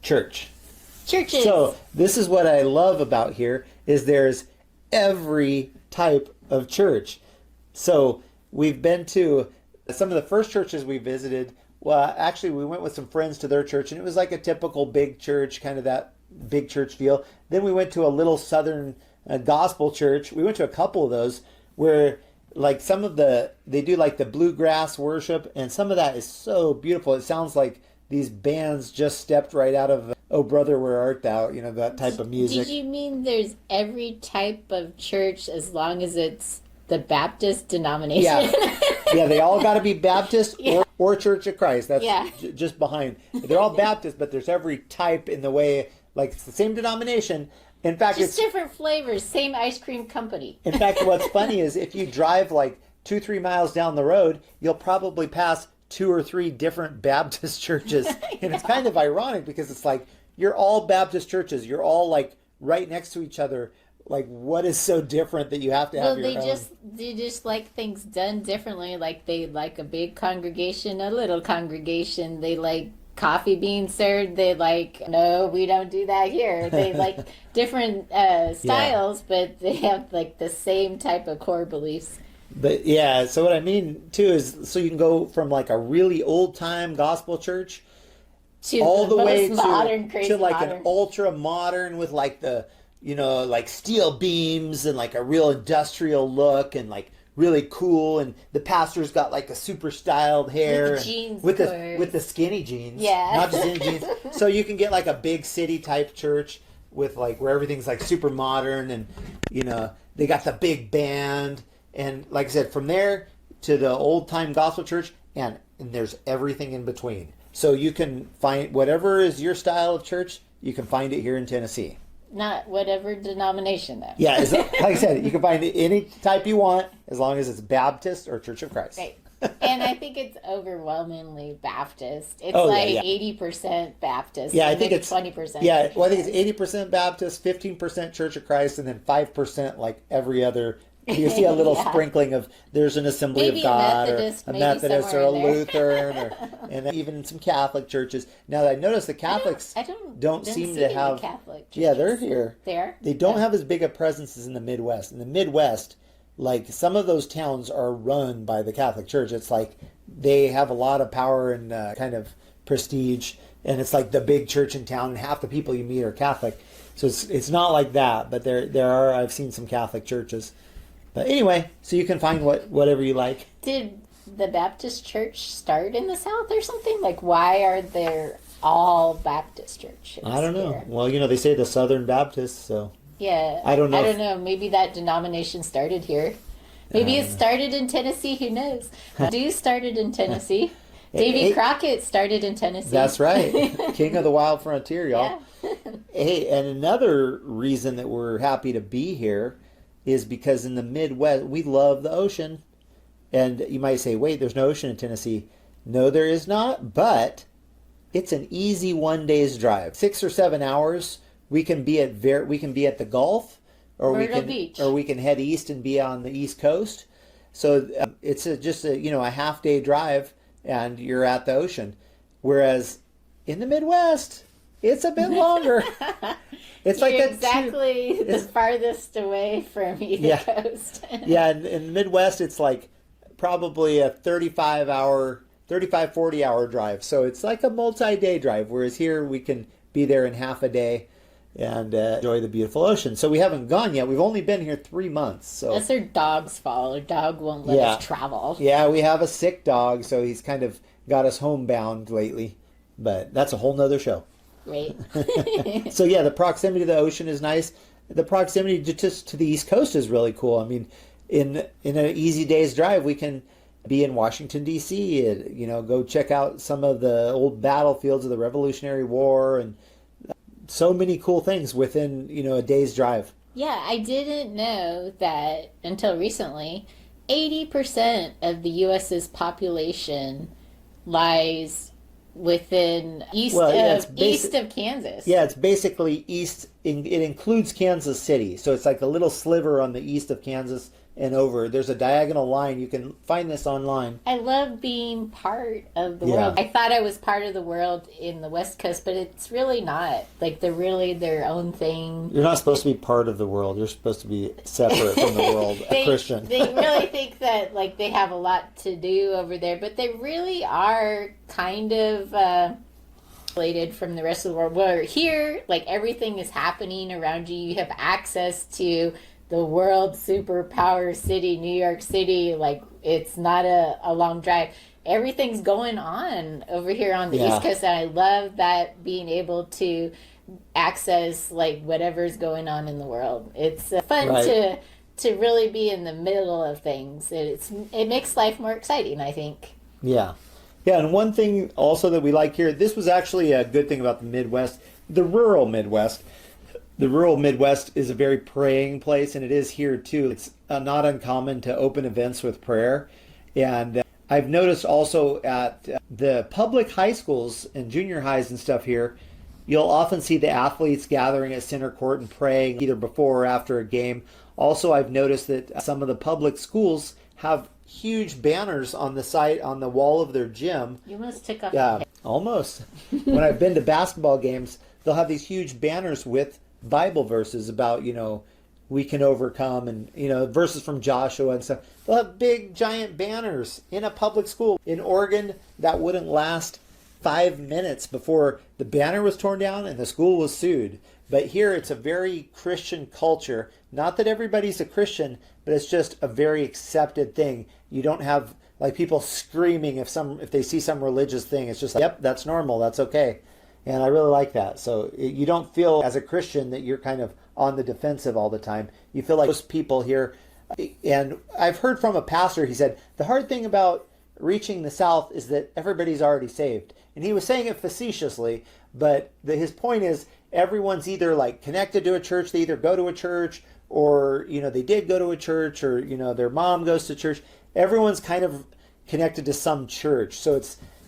church. Churches. So this is what I love about here, is there's every type of church. So we've been to some of the first churches we visited. Well, actually, we went with some friends to their church, and it was like a typical big church, kind of that big church feel. Then we went to a little southern gospel church. We went to a couple of those where, like, they do like the bluegrass worship, and some of that is so beautiful. It sounds like these bands just stepped right out of Oh Brother, Where Art Thou, that type of music. Did you mean there's every type of church as long as it's the Baptist denomination? Yeah. Yeah, they all got to be Baptist or Church of Christ. That's just behind. They're all Baptist, but there's every type in the way, like it's the same denomination. In fact, just different flavors, same ice cream company. In fact, what's funny is if you drive like 2-3 miles down the road, you'll probably pass 2 or 3 different Baptist churches. And it's kind of ironic, because it's like you're all Baptist churches. You're all like right next to each other. Like, what is so different that you have to have your own? They just like things done differently. Like, they like a big congregation, a little congregation. They like coffee being served. They like, no, we don't do that here. They like different styles, but they have like the same type of core beliefs. But yeah, so what I mean too is, so you can go from like a really old time gospel church to all the way modern, to like an ultra modern with like the, like steel beams and like a real industrial look and like really cool, and the pastor's got like a super styled hair with the jeans, with the skinny jeans, yeah, not just in jeans. So you can get like a big city type church with like where everything's like super modern, and they got the big band, and like I said, from there to the old time gospel church, and there's everything in between. So you can find whatever is your style of church, you can find it here in Tennessee. Not whatever denomination, though. Yeah, like I said, you can find it any type you want as long as it's Baptist or Church of Christ. Right. And I think it's overwhelmingly Baptist. It's 80% Baptist. Yeah, I think it's 20%. Yeah, well, I think it's 80% Baptist, 15% Church of Christ, and then 5% like every other. You see a little sprinkling of there's an Assembly maybe of God a or a Methodist or a Lutheran and then even some Catholic churches. Now I notice the Catholics don't seem to have. Catholic churches. Yeah, they're here. They don't have as big a presence as in the Midwest. In the Midwest, like some of those towns are run by the Catholic Church. It's like they have a lot of power and kind of prestige, and it's like the big church in town, and half the people you meet are Catholic. So it's not like that, but there are. I've seen some Catholic churches. But anyway, so you can find whatever you like. Did the Baptist church start in the South or something? Like, why are there all Baptist churches? I don't know. Here? Well, they say the Southern Baptists, so. Yeah. I don't know. I don't know. Maybe that denomination started here. Maybe it started in Tennessee. Who knows? Dew started in Tennessee. Davy Crockett started in Tennessee. That's right. King of the Wild Frontier, y'all. Yeah. Hey, and another reason that we're happy to be here is because in the Midwest, we love the ocean. And you might say, wait, there's no ocean in Tennessee. No, there is not, but it's an easy 1 day's drive. 6 or 7 hours, we can be at the Gulf, or we can head east and be on the East Coast. So it's just a half day drive, and you're at the ocean. Whereas in the Midwest, it's a bit longer. It's You're like exactly the farthest away from either coast. Yeah, in the Midwest, it's like probably a 40 hour drive. So it's like a multi-day drive, whereas here we can be there in half a day and enjoy the beautiful ocean. So we haven't gone yet. We've only been here 3 months. So that's our dog's fault. Our dog won't let us travel. Yeah, we have a sick dog, so he's kind of got us homebound lately. But that's a whole nother show. Right. So yeah, the proximity to the ocean is nice. The proximity just to the East Coast is really cool. I mean, in an easy day's drive, we can be in Washington D.C. and go check out some of the old battlefields of the Revolutionary War, and so many cool things within a day's drive. Yeah, I didn't know that until recently. 80% of the U.S.'s population lies within east of Kansas. Yeah, it's basically east. It includes Kansas City, so it's like a little sliver on the east of Kansas and over. There's a diagonal line. You can find this online. I love being part of the world. I thought I was part of the world in the West Coast, but it's really not. Like, they're really their own thing. You're not supposed to be part of the world. You're supposed to be separate from the world, a Christian. They really think that, like, they have a lot to do over there, but they really are kind of isolated from the rest of the world. Where here, like, everything is happening around you. You have access to the world superpower city, New York City. Like, it's not a long drive. Everything's going on over here on the East Coast, and I love that, being able to access like whatever's going on in the world. It's fun to really be in the middle of things. It makes life more exciting, I think. Yeah, and one thing also that we like here, this was actually a good thing about the Midwest, the rural Midwest. The rural Midwest is a very praying place, and it is here too. It's not uncommon to open events with prayer. And I've noticed also at the public high schools and junior highs and stuff here, you'll often see the athletes gathering at center court and praying either before or after a game. Also, I've noticed that some of the public schools have huge banners on the side, on the wall of their gym. You must take off. Yeah, almost. When I've been to basketball games, they'll have these huge banners with Bible verses about, we can overcome, and, verses from Joshua and stuff. They'll have big, giant banners in a public school. In Oregon, that wouldn't last 5 minutes before the banner was torn down and the school was sued. But here, it's a very Christian culture. Not that everybody's a Christian, but it's just a very accepted thing. You don't have, like, people screaming if they see some religious thing. It's just like, yep, that's normal, that's okay. And I really like that. So you don't feel as a Christian that you're kind of on the defensive all the time. You feel like most people here, and I've heard from a pastor, he said, the hard thing about reaching the South is that everybody's already saved. And he was saying it facetiously, but his point is everyone's either like connected to a church, they either go to a church, or, they did go to a church, or, their mom goes to church. Everyone's kind of connected to some church. So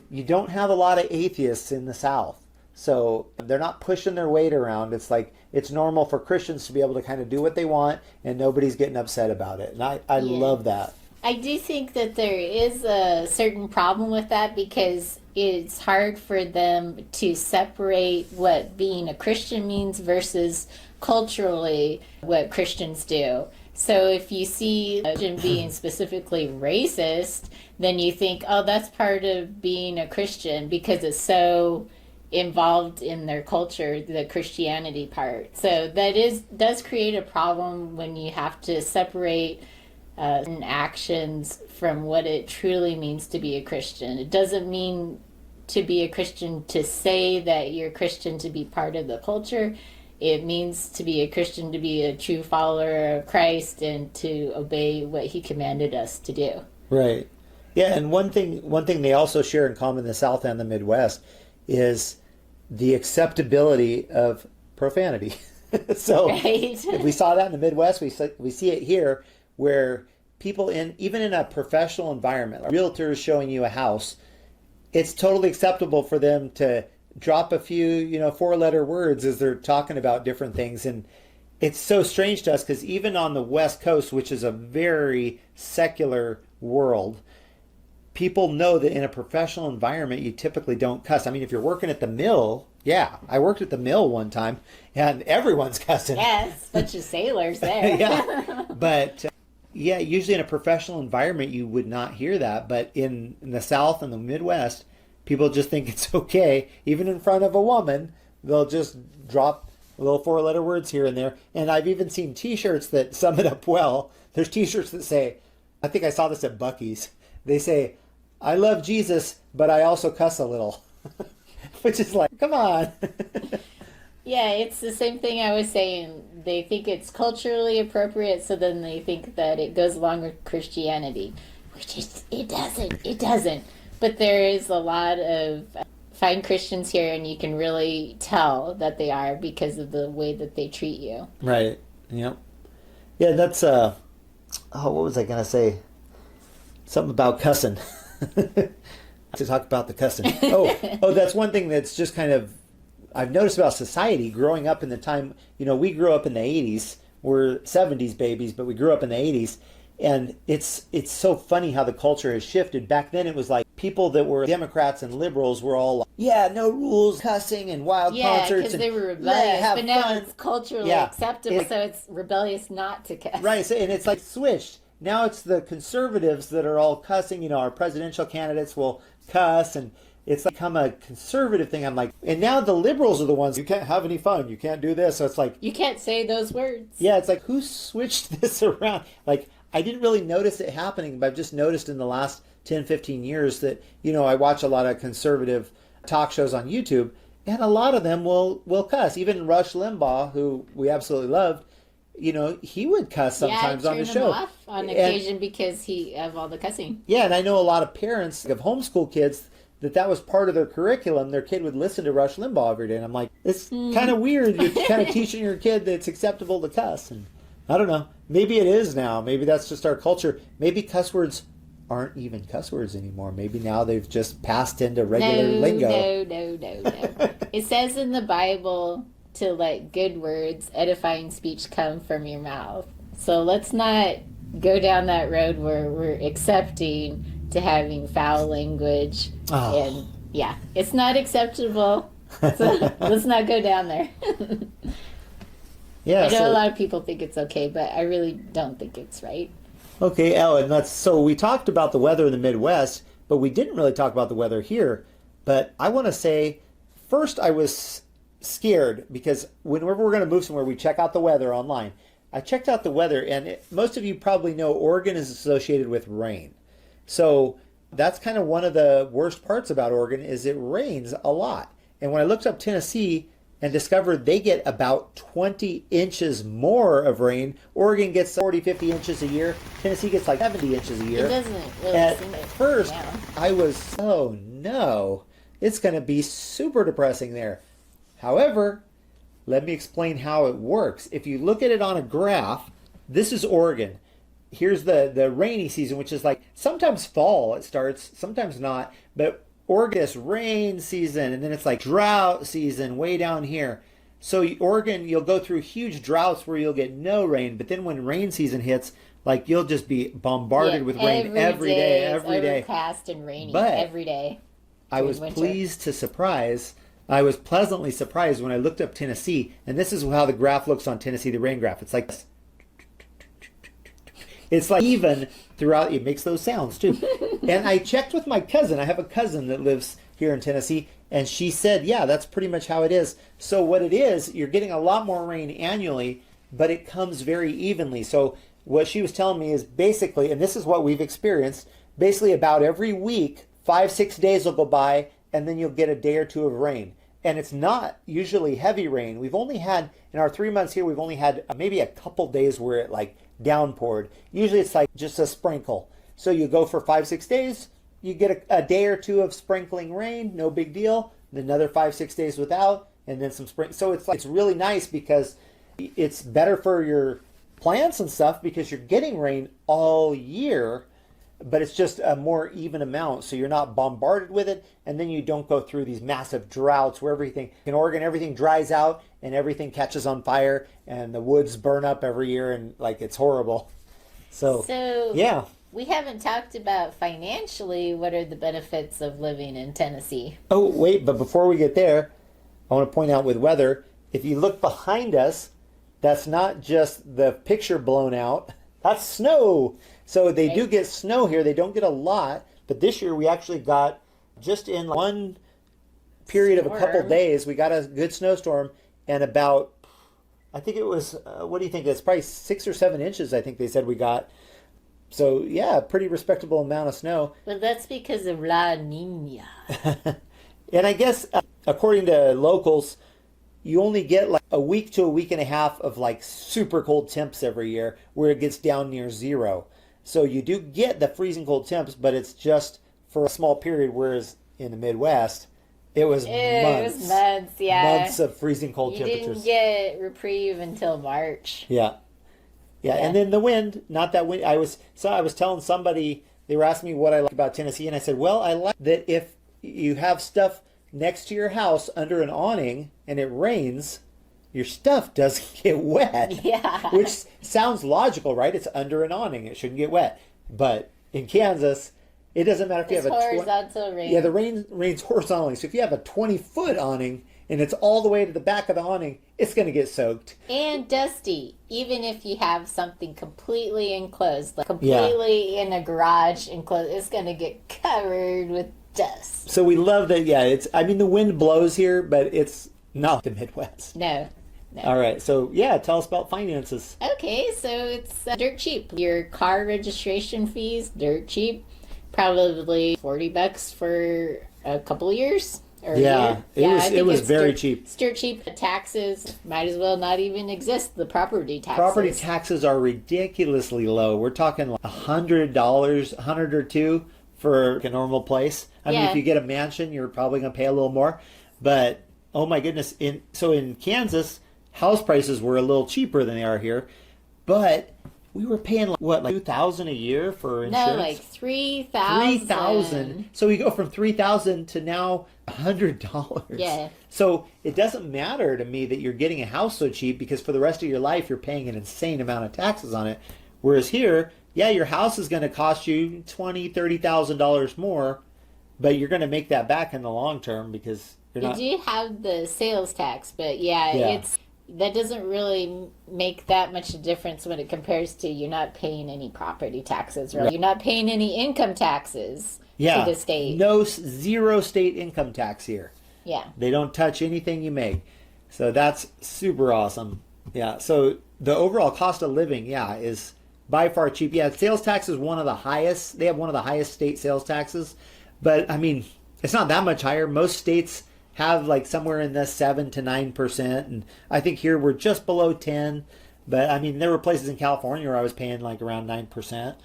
you don't have a lot of atheists in the South. So they're not pushing their weight around. It's like it's normal for Christians to be able to kind of do what they want, and nobody's getting upset about it. And I love that. I do think that there is a certain problem with that, because it's hard for them to separate what being a Christian means versus culturally what Christians do. So if you see a Christian being specifically racist, then you think, oh, that's part of being a Christian, because it's so involved in their culture, the Christianity part. So that does create a problem when you have to separate actions from what it truly means to be a Christian. It doesn't mean to be a Christian to say that you're Christian to be part of the culture. It means to be a Christian to be a true follower of Christ and to obey what he commanded us to do. Right. Yeah, and one thing they also share in common in the South and the Midwest is the acceptability of profanity. So right. We saw that in the Midwest. We see it here, where people even in a professional environment, a realtor is showing you a house, it's totally acceptable for them to drop a few, 4-letter words as they're talking about different things. And it's so strange to us, because even on the West Coast, which is a very secular world, people know that in a professional environment, you typically don't cuss. I mean, if you're working at the mill, yeah, I worked at the mill one time, and everyone's cussing. Yes, bunch of sailors there. Yeah, but usually in a professional environment, you would not hear that. But in the South and the Midwest, people just think it's okay. Even in front of a woman, they'll just drop little 4-letter words here and there. And I've even seen T-shirts that sum it up well. There's T-shirts that say, I think I saw this at Buc-ee's. They say, I love Jesus, but I also cuss a little. Which is like, come on. Yeah, it's the same thing I was saying. They think it's culturally appropriate, so then they think that it goes along with Christianity, which it doesn't. But there is a lot of fine Christians here, and you can really tell that they are because of the way that they treat you. Right. Yep. Yeah, that's what was I gonna say? Something about cussing. To talk about the cussing. Oh, that's one thing that's just kind of I've noticed about society growing up in the time. We grew up in the 80s. We're 70s babies, but we grew up in the 80s. And it's so funny how the culture has shifted. Back then it was like people that were Democrats and liberals were all like, yeah, no rules, cussing and wild concerts. Yeah, because they were rebellious. But now it's culturally acceptable, so it's rebellious not to cuss. Right, and it's like switched. Now it's the conservatives that are all cussing. Our presidential candidates will cuss, and it's become a conservative thing. I'm like, and now the liberals are the ones, you can't have any fun, you can't do this. So it's like, you can't say those words. Yeah, it's like, who switched this around? Like, I didn't really notice it happening, but I've just noticed in the last 10, 15 years that, I watch a lot of conservative talk shows on YouTube, and a lot of them will cuss. Even Rush Limbaugh, who we absolutely loved, he would cuss sometimes on the show. Off on occasion because of all the cussing. Yeah, and I know a lot of parents of homeschool kids that was part of their curriculum. Their kid would listen to Rush Limbaugh every day, and I'm like, it's kind of weird. You're kind of teaching your kid that it's acceptable to cuss, and I don't know. Maybe it is now. Maybe that's just our culture. Maybe cuss words aren't even cuss words anymore. Maybe now they've just passed into regular lingo. No. It says in the Bible to let good words, edifying speech come from your mouth. So let's not go down that road where we're accepting to having foul language. Oh. And yeah, it's not acceptable. So let's not go down there. Yeah, I know a lot of people think it's okay, but I really don't think it's right. Okay, Ellen, so we talked about the weather in the Midwest, but we didn't really talk about the weather here. But I want to say, first I was scared because whenever we're going to move somewhere, we check out the weather online. I checked out the weather, and most of you probably know Oregon is associated with rain. So that's kind of one of the worst parts about Oregon is it rains a lot. And when I looked up Tennessee, and discovered they get about 20 inches more of rain. Oregon gets 40, 50 inches a year. Tennessee gets like 70 inches a year. It doesn't really At seem it first, now. I was, oh no, it's going to be super depressing there. However, let me explain how it works. If you look at it on a graph, this is Oregon. Here's the rainy season, which is like sometimes fall it starts, sometimes not. But Oregon is rain season, and then it's like drought season way down here. So Oregon, you'll go through huge droughts where you'll get no rain. But then when rain season hits, like you'll just be bombarded with rain every day, every day. Overcast and rainy But every day. I was pleasantly surprised when I looked up Tennessee, and this is how the graph looks on Tennessee, the rain graph. It's like this. It's like even throughout, it makes those sounds too. And I checked with my cousin. I have a cousin that lives here in Tennessee, and she said, yeah, that's pretty much how it is. So what it is, you're getting a lot more rain annually, but it comes very evenly. So what she was telling me is basically, and this is what we've experienced, basically about every week, 5-6 days will go by, and then you'll get a day or two of rain. And it's not usually heavy rain. We've only had, in our 3 months here, we've only had maybe a couple days where it like downpoured. Usually it's like just a sprinkle. So you go for 5-6 days, you get a day or two of sprinkling rain, no big deal. Then another 5-6 days without, and then some spring. So it's like, it's really nice because it's better for your plants and stuff because you're getting rain all year, but it's just a more even amount. So you're not bombarded with it, and then you don't go through these massive droughts where everything, in Oregon, everything dries out and everything catches on fire and the woods burn up every year and like it's horrible. So yeah. We haven't talked about financially what are the benefits of living in Tennessee. Oh, wait, but before we get there, I want to point out with weather, if you look behind us, that's not just the picture blown out, that's snow. So they do get snow here. They don't get a lot, but this year we actually got, just in one period of a couple days, we got a good snowstorm, and about, I think it was, what do you think? It's probably 6 or 7 inches, I think they said we got. So yeah, pretty respectable amount of snow. Well, that's because of La Nina. And I guess, according to locals, you only get like a week to a week and a half of like super cold temps every year where it gets down near zero. So you do get the freezing cold temps, but it's just for a small period, whereas in the Midwest, it was months. It was months, yeah. Months of freezing cold temperatures. You didn't get reprieve until March. Yeah. Yeah, and then the wind, not that wind. I was telling somebody, they were asking me what I like about Tennessee, and I said, well, I like that if you have stuff next to your house under an awning and it rains, your stuff doesn't get wet. Yeah. Which sounds logical, right? It's under an awning. It shouldn't get wet. But in Kansas, it doesn't matter if you have a horizontal rain. Yeah, the rain rains horizontally. So if you have a 20-foot awning and it's all the way to the back of the awning, it's going to get soaked. And dusty. Even if you have something completely enclosed, like completely in a garage enclosed, it's going to get covered with dust. So we love that. Yeah, it's. I mean, the wind blows here, but it's not the Midwest. No. All right. So yeah, tell us about finances. Okay, so it's dirt cheap. Your car registration fees, dirt cheap. Probably $40 for a couple of years. Or yeah, it was very cheap. It's dirt cheap. Taxes might as well not even exist. The property taxes. Property taxes are ridiculously low. We're talking like $100, $100 or $2 for a normal place. I mean, if you get a mansion, you're probably going to pay a little more. But oh my goodness, in Kansas, house prices were a little cheaper than they are here, but we were paying like $2,000 a year for insurance. No, like $3,000. $3,000. So we go from $3,000 to now $100. Yeah. So it doesn't matter to me that you're getting a house so cheap because for the rest of your life you're paying an insane amount of taxes on it. Whereas here, yeah, your house is going to cost you $20,000-$30,000 more, but you're going to make that back in the long term because you're not. You do have the sales tax, but it's. That doesn't really make that much a difference when it compares to you're not paying any property taxes, right? You're not paying any income taxes to the state. Zero state income tax here. Yeah. They don't touch anything you make. So that's super awesome. Yeah. So the overall cost of living, is by far cheap. Yeah, sales tax is one of the highest. They have one of the highest state sales taxes. But, I mean, it's not that much higher. Most states have like somewhere in the 7 to 9%, and I think here we're just below 10. But I mean, there were places in California where I was paying like around 9%.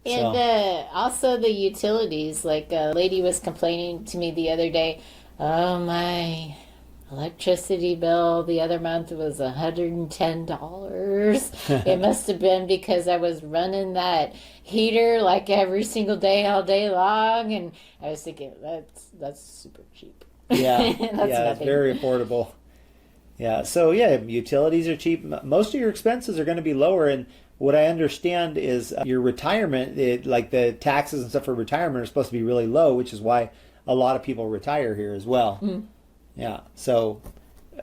And also the utilities. Like a lady was complaining to me the other day, oh, my electricity bill the other month was $110. It must have been because I was running that heater like every single day, all day long. And I was thinking, that's super cheap. Yeah, That's yeah, it's nothing. very affordable. Yeah, so yeah, utilities are cheap. Most of your expenses are going to be lower, and what I understand is your retirement, like the taxes and stuff for retirement, are supposed to be really low, which is why a lot of people retire here as well. Yeah, so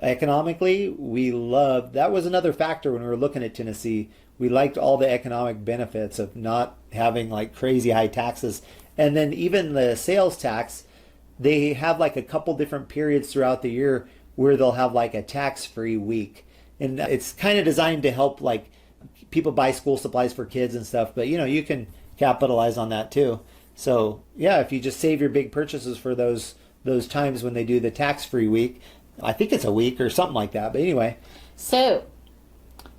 economically, we love that. Was another factor when we were looking at Tennessee. We liked all the economic benefits of not having like crazy high taxes, and then even the sales tax. They have like a couple different periods throughout the year where they'll have like a tax-free week, and it's kind of designed to help like people buy school supplies for kids and stuff. But you can capitalize on that too. So yeah, if you just save your big purchases for those times when they do the tax-free week, I think it's a week or something like that. But anyway, So,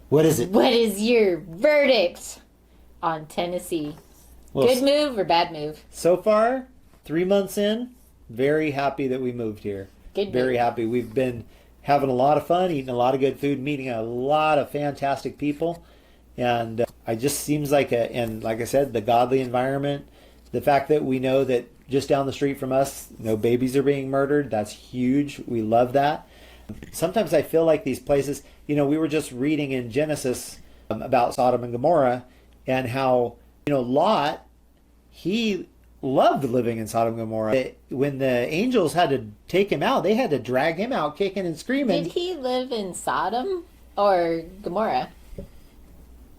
what is it? what is your verdict on Tennessee? Well, Good move or bad move? so far, 3 months in, very happy that we moved here. Good Very move. happy. We've been having a lot of fun, eating a lot of good food, meeting a lot of fantastic people, and I just seems like and like I said, the godly environment, the fact that we know that just down the street from us, no babies are being murdered. That's huge. We love that. Sometimes I feel like these places, we were just reading in Genesis about Sodom and Gomorrah, and how Lot, he loved living in Sodom and Gomorrah. When the angels had to take him out, they had to drag him out kicking and screaming. Did he live in Sodom or Gomorrah?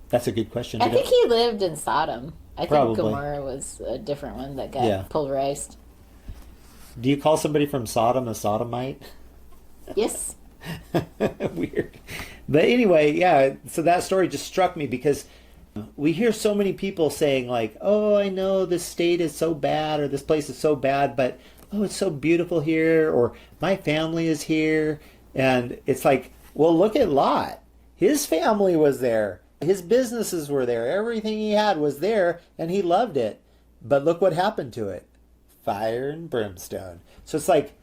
That's a good question. I think he lived in Sodom. I Probably. think Gomorrah was a different one that got Yeah. pulverized. Do you call somebody from Sodom a sodomite? Yes. Weird. But anyway, yeah, so that story just struck me because we hear so many people saying like, oh, I know this state is so bad or this place is so bad, but oh, it's so beautiful here, or my family is here. And it's like, well, look at Lot. His family was there. His businesses were there. Everything he had was there, and he loved it. But look what happened to it. Fire and brimstone. So it's like,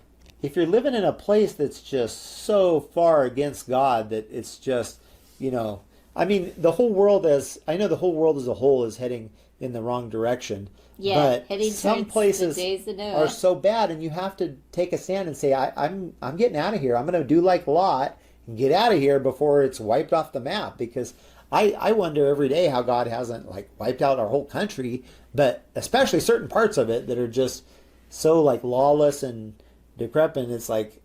if you're living in a place that's just so far against God that it's just, I mean, the whole world as a whole is heading in the wrong direction. Yeah, but heading some towards places the days of Noah. are so bad, and you have to take a stand and say, I'm getting out of here. I'm going to do like Lot and get out of here before it's wiped off the map. Because I wonder every day how God hasn't like wiped out our whole country, but especially certain parts of it that are just so like lawless and decrepit. It's like,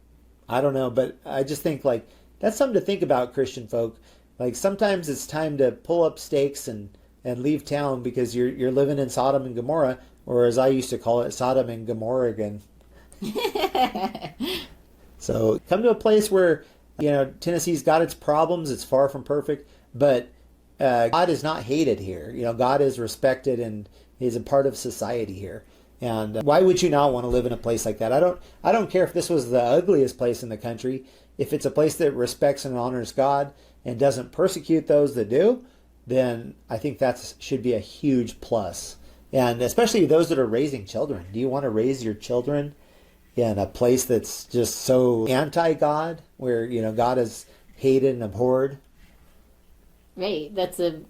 I don't know, but I just think like that's something to think about, Christian folk. Like sometimes it's time to pull up stakes and leave town because you're living in Sodom and Gomorrah, or as I used to call it, Sodom and Gomorrah again. So come to a place where Tennessee's got its problems. It's far from perfect, but God is not hated here. God is respected and is a part of society here. And why would you not want to live in a place like that? I don't care if this was the ugliest place in the country. If it's a place that respects and honors God and doesn't persecute those that do, then I think that should be a huge plus. And especially those that are raising children. Do you want to raise your children in a place that's just so anti-God, where God is hated and abhorred? Right. That's a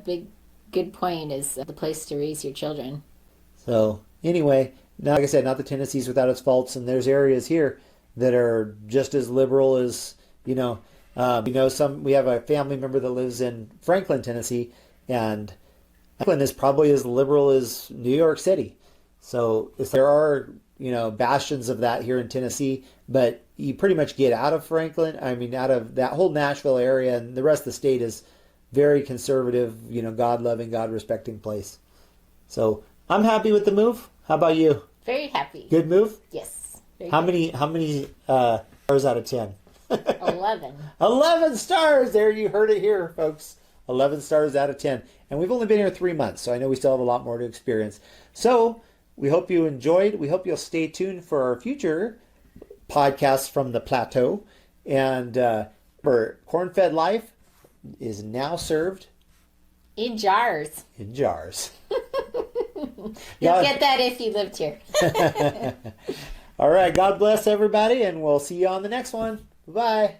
big good point, is the place to raise your children. So anyway, now, like I said, not that Tennessee's without its faults, and there's areas here that are just as liberal as we have a family member that lives in Franklin, Tennessee, and Franklin is probably as liberal as New York City. So there are bastions of that here in Tennessee, but you pretty much get out of Franklin. I mean, out of that whole Nashville area, and the rest of the state is very conservative, God-loving, God-respecting place. So I'm happy with the move. How about you? Very happy. Good move? Yes. How many stars out of 10? 11. 11 stars! There, you heard it here, folks. 11 stars out of 10. And we've only been here 3 months, so I know we still have a lot more to experience. So we hope you enjoyed. We hope you'll stay tuned for our future podcasts from the plateau. And for Corn-Fed Life is now served in jars. in jars. You'll get that if you lived here. All right. God bless everybody, and we'll see you on the next one. Bye.